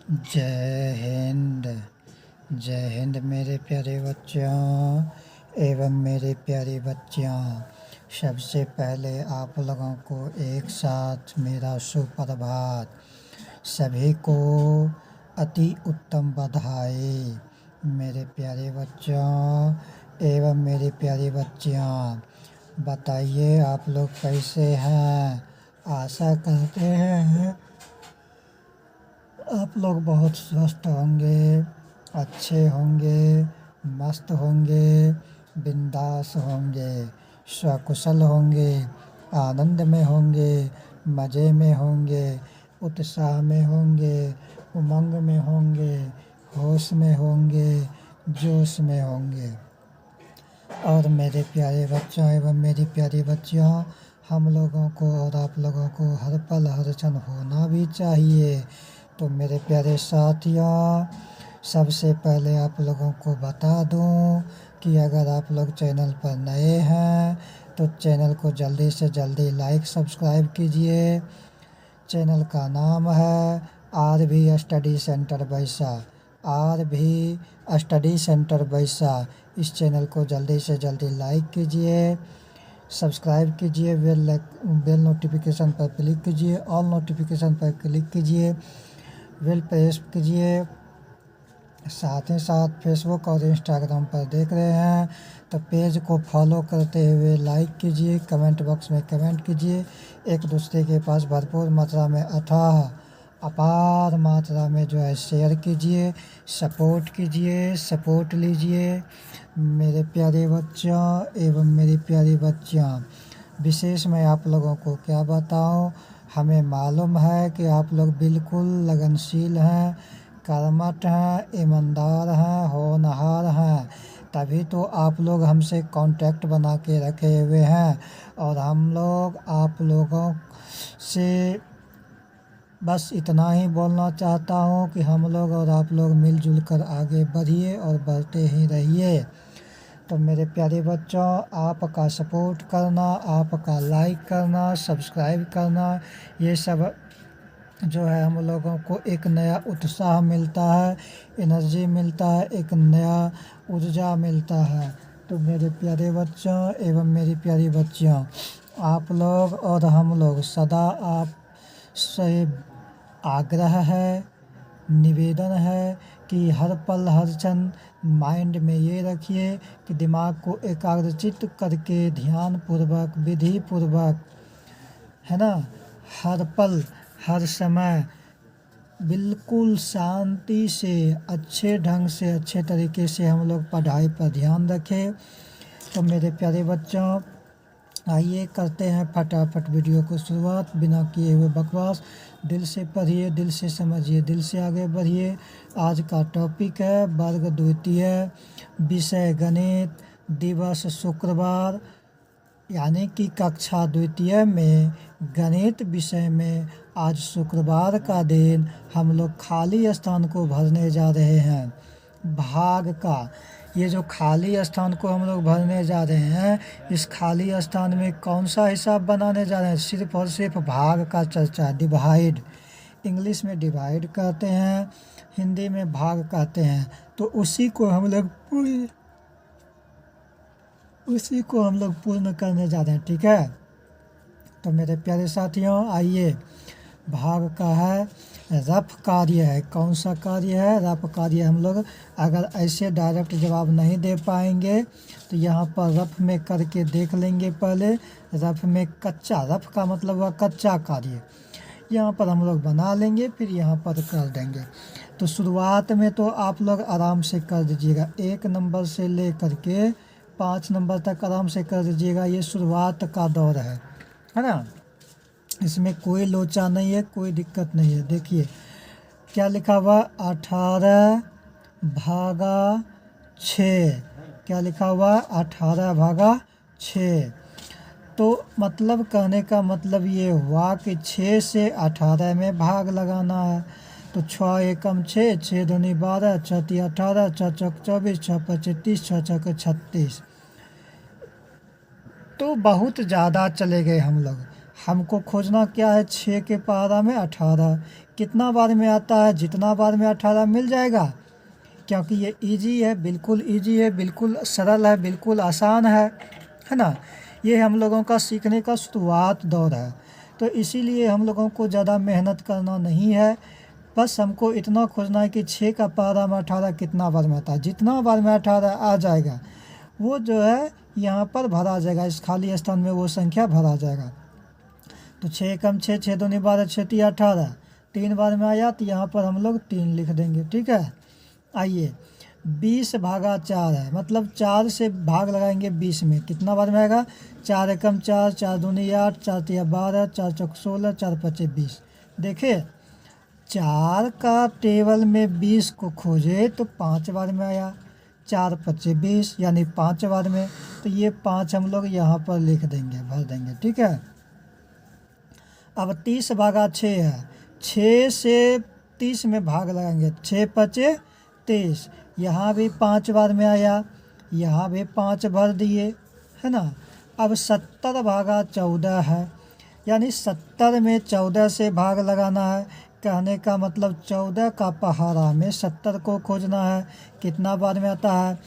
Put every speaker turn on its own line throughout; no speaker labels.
जय हिंद। जय हिंद मेरे प्यारे बच्चों एवं मेरे प्यारी बच्चियों। सबसे पहले आप लोगों को एक साथ मेरा सुप्रभात। सभी को अति उत्तम बधाई। मेरे प्यारे बच्चों एवं मेरी प्यारी बच्चियाँ, बताइए आप लोग कैसे हैं। आशा करते हैं आप लोग बहुत स्वस्थ होंगे, अच्छे होंगे, मस्त होंगे, बिंदास होंगे, सकुशल होंगे, आनंद में होंगे, मज़े में होंगे, उत्साह में होंगे, उमंग में होंगे, होश में होंगे, जोश में होंगे। और मेरे प्यारे बच्चों एवं मेरी प्यारी बच्चियों, हम लोगों को और आप लोगों को हर पल हर क्षण होना भी चाहिए। तो मेरे प्यारे साथियों, सबसे पहले आप लोगों को बता दूं कि अगर आप लोग चैनल पर नए हैं तो चैनल को जल्दी से जल्दी लाइक सब्सक्राइब कीजिए। चैनल का नाम है आर भी स्टडी सेंटर बैसा। आर भी स्टडी सेंटर बैसा। इस चैनल को जल्दी से जल्दी लाइक कीजिए, सब्सक्राइब कीजिए, बेल नोटिफिकेशन पर क्लिक कीजिए, ऑल नोटिफिकेशन पर क्लिक कीजिए, बेल प्रेस कीजिए। साथ ही साथ फेसबुक और इंस्टाग्राम पर देख रहे हैं तो पेज को फॉलो करते हुए लाइक कीजिए, कमेंट बॉक्स में कमेंट कीजिए, एक दूसरे के पास भरपूर मात्रा में अथाह अपार मात्रा में जो है शेयर कीजिए, सपोर्ट कीजिए, सपोर्ट लीजिए। मेरे प्यारे बच्चों एवं मेरी प्यारी बच्चियाँ, विशेष मैं आप लोगों को क्या बताऊं, हमें मालूम है कि आप लोग बिल्कुल लगनशील हैं, कर्मठ हैं, ईमानदार हैं, होनहार हैं, तभी तो आप लोग हमसे कांटेक्ट बना के रखे हुए हैं। और हम लोग आप लोगों से बस इतना ही बोलना चाहता हूँ कि हम लोग और आप लोग मिलजुल कर आगे बढ़िए और बढ़ते ही रहिए। तो मेरे प्यारे बच्चों, आपका सपोर्ट करना, आपका लाइक करना, सब्सक्राइब करना, ये सब जो है हम लोगों को एक नया उत्साह मिलता है, एनर्जी मिलता है, एक नया ऊर्जा मिलता है। तो मेरे प्यारे बच्चों एवं मेरी प्यारी बच्चियों, आप लोग और हम लोग सदा आप से आग्रह है, निवेदन है कि हर पल हर क्षण माइंड में ये रखिए कि दिमाग को एकाग्रचित करके ध्यान पूर्वक, विधि पूर्वक, है ना, हर पल हर समय बिल्कुल शांति से, अच्छे ढंग से, अच्छे तरीके से हम लोग पढ़ाई पर ध्यान रखें। तो मेरे प्यारे बच्चों, आइए करते हैं फटाफट वीडियो को शुरुआत, बिना किए हुए बकवास। दिल से पढ़िए, दिल से समझिए, दिल से आगे बढ़िए। आज का टॉपिक है वर्ग द्वितीय, विषय गणित, दिवस शुक्रवार, यानी कि कक्षा द्वितीय में गणित विषय में आज शुक्रवार का दिन हम लोग खाली स्थान को भरने जा रहे हैं। भाग का ये जो खाली स्थान को हम लोग भरने जा रहे हैं, इस खाली स्थान में कौन सा हिसाब बनाने जा रहे हैं, सिर्फ और सिर्फ भाग का चर्चा। डिवाइड, इंग्लिश में डिवाइड कहते हैं, हिंदी में भाग कहते हैं। तो उसी को हम लोग पूर्ण करने जा रहे हैं, ठीक है। तो मेरे प्यारे साथियों, आइए, भाग का है, रफ कार्य है। कौन सा कार्य है? रफ कार्य। हम लोग अगर ऐसे डायरेक्ट जवाब नहीं दे पाएंगे तो यहाँ पर रफ में करके देख लेंगे। पहले रफ में कच्चा, रफ का मतलब हुआ कच्चा कार्य, यहाँ पर हम लोग बना लेंगे, फिर यहाँ पर कर देंगे। तो शुरुआत में तो आप लोग आराम से कर दीजिएगा, 1 नंबर से ले करके 5 नंबर तक आराम से कर दीजिएगा। ये शुरुआत का दौर है ना, इसमें कोई लोचा नहीं है, कोई दिक्कत नहीं है। देखिए क्या लिखा हुआ, 18 भागा 6। क्या लिखा हुआ, 18 भागा 6। तो मतलब कहने का मतलब ये हुआ कि 6 से 18 में भाग लगाना है। तो 6 एकम 6, 6 दूनी 12, 6 ती 18, 6 चौक 24, 6 पचे 30, 6 चौके 36। तो बहुत ज़्यादा चले गए हम लोग। हमको खोजना क्या है, 6 के पारा में 18 कितना बार में आता है, जितना बार में 18 मिल जाएगा, क्योंकि ये इजी है, बिल्कुल इजी है, बिल्कुल सरल है, बिल्कुल आसान है ना। ये हम लोगों का सीखने का शुरुआत दौर है, तो इसीलिए हम लोगों को ज़्यादा मेहनत करना नहीं है। बस हमको इतना खोजना है कि 6 का पारा में 18 कितना बार में आता है, जितना बार में 18 आ जाएगा वो जो है यहाँ पर भरा जाएगा, इस खाली स्थान में वो संख्या भरा जाएगा। तो 6 कम 6, 6 दूनी 12, 6 तिया 18, 3 बार में आया तो यहाँ पर हम लोग 3 लिख देंगे। ठीक है, आइए 20 भागा 4 है, मतलब 4 से भाग लगाएंगे 20 में, कितना बार में आएगा, 4 एकम 4, 4 दूनी 8, 4 तिया 12, 4 चौक 16, 4 पचे 20। देखिए 4 का टेबल में 20 को खोजे तो 5 बार में आया, 4 पचे 20 यानी 5 बार में, तो ये 5 हम लोग यहाँ पर लिख देंगे, भर देंगे। ठीक है, अब 30 भागा 6 है, 6 से 30 में भाग लगाएंगे, 6 पचे 23, यहाँ भी 5 बार में आया, यहाँ भी 5 भर दिए, है ना। अब 70 भागा 14 है, यानी 70 में 14 से भाग लगाना है, कहने का मतलब 14 का पहाड़ा में 70 को खोजना है, कितना बार में आता है,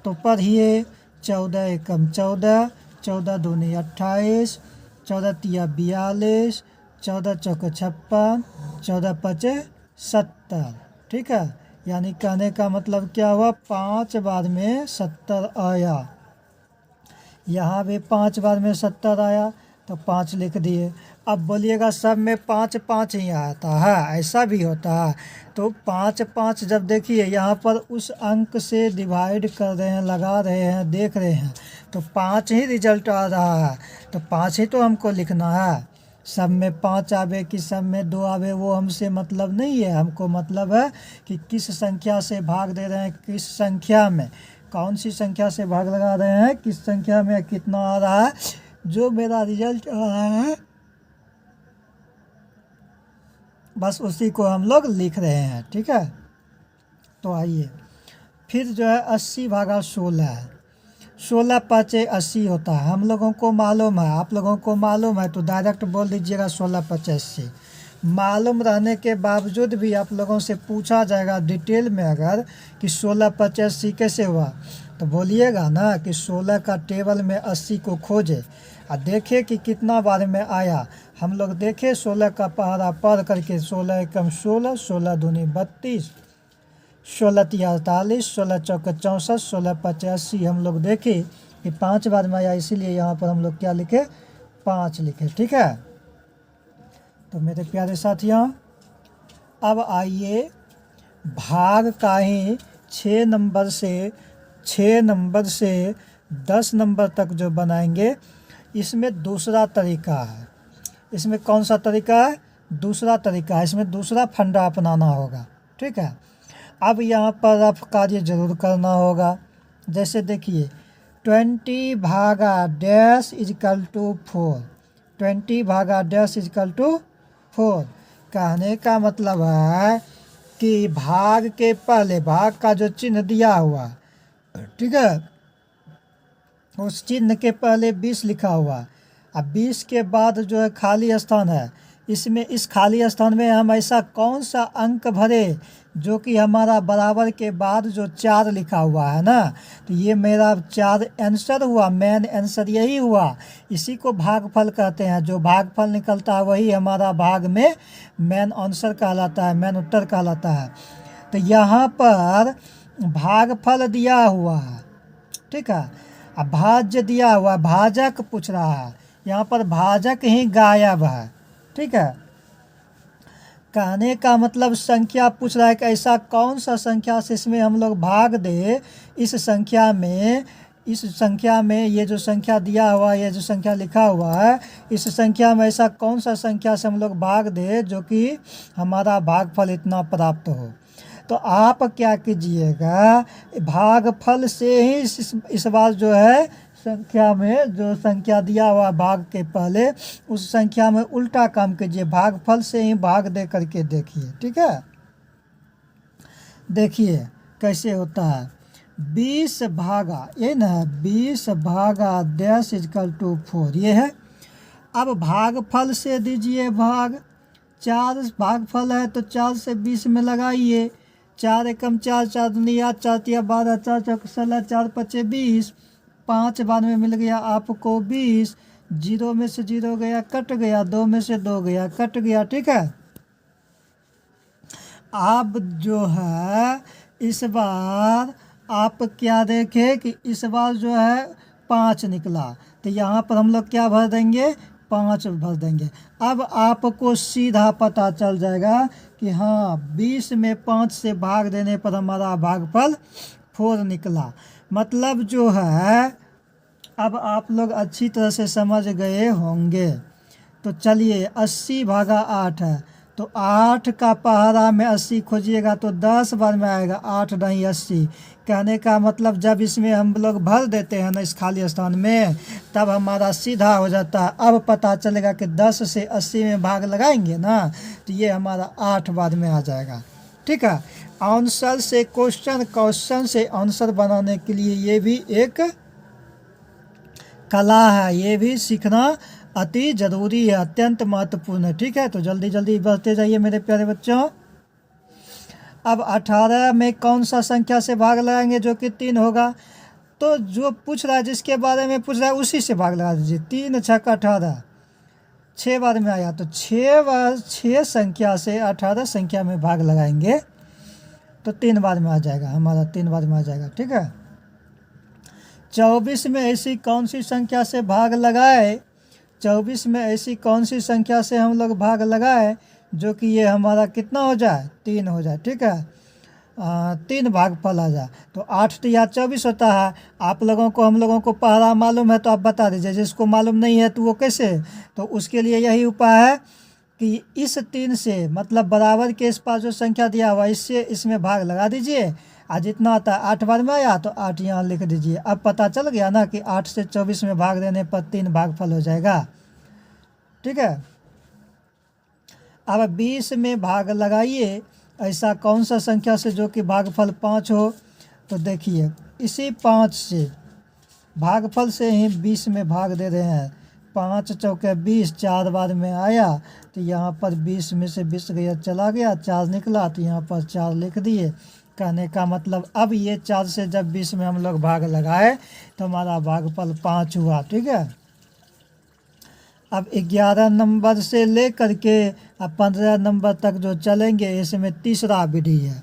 तो पढ़िए 14 एकम 14, 14 दूनी 28, 14 तिया 42, 14 चौक 56, 14 पचे 70। ठीक है, यानी कहने का मतलब क्या हुआ, 5 बार में 70 आया, यहाँ भी 5 बार में 70 आया तो 5 लिख दिए। अब बोलिएगा सब में 5 5 ही आता है, ऐसा भी होता है, तो 5 5 जब देखिए यहाँ पर उस अंक से डिवाइड कर रहे हैं, लगा रहे हैं, देख रहे हैं, तो 5 ही रिजल्ट आ रहा है, तो 5 ही तो हमको लिखना है। सब में 5 आवे कि सब में 2 आवे वो हमसे मतलब नहीं है, हमको मतलब है कि किस संख्या से भाग दे रहे हैं, किस संख्या में, कौन सी संख्या से भाग लगा रहे हैं, किस संख्या में कितना आ रहा है, जो मेरा रिजल्ट आ रहा है बस उसी को हम लोग लिख रहे हैं। ठीक है, तो आइए फिर जो है 80 भागा 16 है, 16 पचे 80 होता है, हम लोगों को मालूम है, आप लोगों को मालूम है, तो डायरेक्ट बोल दीजिएगा 16 पचे 80। मालूम रहने के बावजूद भी आप लोगों से पूछा जाएगा डिटेल में अगर कि 16 पचे 80 कैसे हुआ, तो बोलिएगा ना कि 16 का टेबल में 80 को खोजे और देखे कि कितना बार में आया। हम लोग देखे 16 का पहाड़ा पढ़ करके, 16 एकम 16, 16 दूनी 32, 16 तिया 48, 16 चौक 64, 16 पचे 80 हम लोग देखे कि 5 बार में आया, इसीलिए यहाँ पर हम लोग क्या लिखे, 5 लिखे। ठीक है, तो मेरे प्यारे साथियों अब आइए भाग का ही 6 नंबर से 10 नंबर तक जो बनाएंगे, इसमें दूसरा तरीका है। इसमें कौन सा तरीका है, दूसरा तरीका है, इसमें दूसरा फंडा अपनाना होगा। ठीक है, अब यहाँ पर आप कार्य जरूर करना होगा। जैसे देखिए 20 भागा डैश इजकल टू 4, 20 भागा डैश इजकल टू 4, कहने का मतलब है कि भाग के पहले, भाग का जो चिन्ह दिया हुआ, ठीक है, उस चिन्ह के पहले 20 लिखा हुआ, अब 20 के बाद जो है खाली स्थान है, इसमें इस खाली स्थान में हम ऐसा कौन सा अंक भरे जो कि हमारा बराबर के बाद जो 4 लिखा हुआ है ना, तो ये मेरा 4 आंसर हुआ, मेन आंसर यही हुआ। इसी को भागफल कहते हैं, जो भागफल निकलता है वही हमारा भाग में मेन आंसर कहलाता है, मेन उत्तर कहलाता है। तो यहाँ पर भागफल दिया हुआ है, ठीक है, अब भाज्य दिया हुआ, भाजक पूछ रहा है, यहाँ पर भाजक ही गायब है। ठीक है, कहने का मतलब संख्या पूछ रहा है कि ऐसा कौन सा संख्या से इसमें हम लोग भाग दे, इस संख्या में ये जो संख्या दिया हुआ, ये जो संख्या लिखा हुआ है, इस संख्या में ऐसा कौन सा संख्या से हम लोग भाग दे जो कि हमारा भागफल इतना प्राप्त हो। तो आप क्या कीजिएगा, भागफल से ही इस बार जो है संख्या में जो संख्या दिया हुआ भाग के पहले, उस संख्या में उल्टा काम कीजिए, भागफल से ही भाग दे करके देखिए। ठीक है, देखिए कैसे होता है, 20 भागा, ये ना 20 भागा 10 इजकल टू 4 ये है। अब भागफल से दीजिए भाग, 4 भागफल है तो 4 से 20 में लगाइए, 4 एकम 4, 4 दूनी 8, 4 तिया 12, 4 चौक 16, 4 पचे 20, 5 बाद में मिल गया आपको 20, 0 में से 0 गया कट गया, 2 में से 2 गया कट गया, ठीक है। अब जो है इस बार आप क्या देखें कि इस बार जो है 5 निकला, तो यहाँ पर हम लोग क्या भर देंगे, 5 भर देंगे। अब आपको सीधा पता चल जाएगा कि हाँ 20 में 5 से भाग देने पर हमारा भागफल 4 निकला। मतलब जो है अब आप लोग अच्छी तरह से समझ गए होंगे। तो चलिए 80 भागा 8 है, तो 8 का पहाड़ा में 80 खोजिएगा तो 10 बार में आएगा, 8 नहीं 80। कहने का मतलब जब इसमें हम लोग भर देते हैं ना इस खाली स्थान में, तब हमारा सीधा हो जाता है। अब पता चलेगा कि 10 से 80 में भाग लगाएंगे ना, तो ये हमारा 8 बार में आ जाएगा, ठीक है। आंसर से क्वेश्चन से आंसर बनाने के लिए ये भी एक कला है, ये भी सीखना अति जरूरी है, अत्यंत महत्वपूर्ण है, ठीक है। तो जल्दी जल्दी बढ़ते जाइए मेरे प्यारे बच्चों। अब 18 में कौन सा संख्या से भाग लगाएंगे जो कि 3 होगा, तो जो पूछ रहा है जिसके बारे में पूछ रहा है उसी से भाग लगा दीजिए। 3 छक्का 18, 6 बार में आया तो 6 संख्या से 18 संख्या में भाग लगाएंगे तो 3 बार में आ जाएगा, हमारा 3 बार में आ जाएगा, ठीक है। 24 में ऐसी कौन सी संख्या से भाग लगाए, 24 में ऐसी कौन सी संख्या से हम लोग भाग लगाए जो कि ये हमारा कितना हो जाए, 3 हो जाए, ठीक है। 3 भागफल आ जाए तो 8 या 24 होता है। आप लोगों को हम लोगों को पहला मालूम है तो आप बता दीजिए, जिसको मालूम नहीं है तो वो कैसे, तो उसके लिए यही उपाय है कि इस 3 से मतलब बराबर के इस पास जो संख्या दिया हुआ इससे इसमें भाग लगा दीजिए, आज जितना आता है 8 बार में आया तो 8 यहाँ लिख दीजिए। अब पता चल गया ना कि 8 से 24 में भाग देने पर 3 भागफल हो जाएगा, ठीक है। अब 20 में भाग लगाइए ऐसा कौन सा संख्या से जो कि भागफल 5 हो, तो देखिए इसी 5 से भागफल से ही 20 में भाग दे रहे हैं। 5 चौके 20, 4 बार में आया तो यहाँ पर 20 में से 20 गया चला गया, 4 निकला तो यहाँ पर 4 लिख दिए। कहने का मतलब अब ये 4 से जब 20 में हम लोग भाग लगाए तो हमारा भागफल 5 हुआ, ठीक है। अब 11 नंबर से लेकर के अब 15 नंबर तक जो चलेंगे इसमें तीसरा विधि है।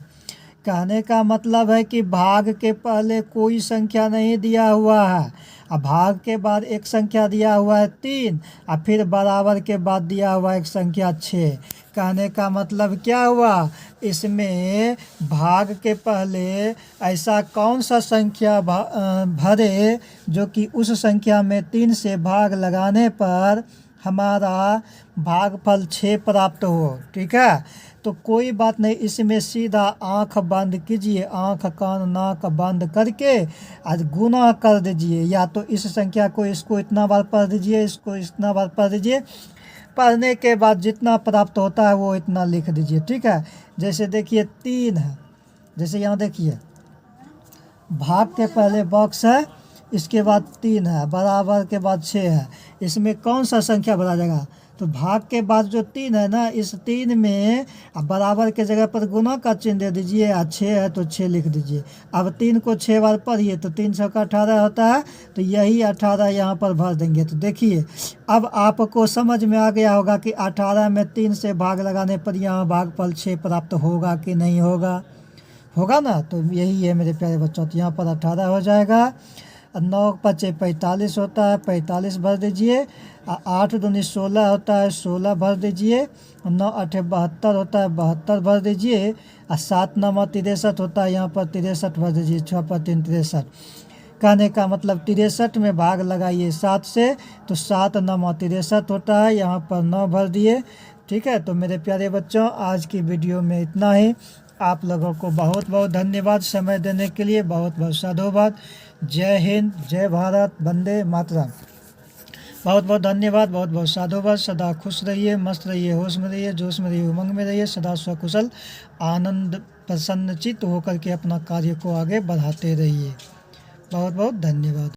कहने का मतलब है कि भाग के पहले कोई संख्या नहीं दिया हुआ है, अब भाग के बाद एक संख्या दिया हुआ है 3, और फिर बराबर के बाद दिया हुआ एक संख्या 6। कहने का मतलब क्या हुआ, इसमें भाग के पहले ऐसा कौन सा संख्या भरे जो कि उस संख्या में 3 से भाग लगाने पर हमारा भागफल 6 प्राप्त हो, ठीक है। तो कोई बात नहीं, इसमें सीधा आंख बंद कीजिए, आंख कान नाक बंद करके आज गुना कर दीजिए, या तो इस संख्या को इसको इतना बार पढ़ दीजिए, इसको इतना बार पढ़ दीजिए, पढ़ने के बाद जितना प्राप्त होता है वो इतना लिख दीजिए, ठीक है। जैसे देखिए 3 है, जैसे यहाँ देखिए भाग के पहले बॉक्स है, इसके बाद 3 है, बराबर के बाद 6 है, इसमें कौन सा संख्या भरा जाएगा, तो भाग के बाद जो 3 है ना, इस 3 में अब बराबर के जगह पर गुना का चिन्ह दे दीजिए, और 6 है तो 6 लिख दीजिए। अब 3 को 6 बार पढ़िए तो 3 छक्का 18 होता है, तो यही 18 यहाँ पर भर देंगे। तो देखिए अब आपको समझ में आ गया होगा कि 18 में 3 से भाग लगाने पर यहाँ भागफल 6 प्राप्त होगा कि नहीं होगा, होगा ना। तो यही है मेरे प्यारे बच्चों, तो यहाँ पर 18 हो जाएगा। 9 पचे 45 होता है, 45 भर दीजिए। 8 दूनी 16 होता है, 16 भर दीजिए। 9 8 72 होता है, 72 भर दीजिए। 7 9 63 होता है, यहाँ पर 63 भर दीजिए। 6 पर 3 63। कहने का मतलब 63 में भाग लगाइए 7 से, तो 7 9 63 होता है, यहाँ पर 9 भर दिए, ठीक है। तो मेरे प्यारे बच्चों आज की वीडियो में इतना ही। आप लोगों को बहुत बहुत धन्यवाद समय देने के लिए, बहुत बहुत साधुवाद। जय हिंद, जय भारत, वंदे मातरम। बहुत बहुत धन्यवाद, बहुत बहुत साधुवाद। सदा खुश रहिए, मस्त रहिए, होश में रहिए, जोश में रहिए, उमंग में रहिए, सदा स्वकुशल आनंद प्रसन्नचित्त होकर के अपना कार्य को आगे बढ़ाते रहिए। बहुत बहुत धन्यवाद।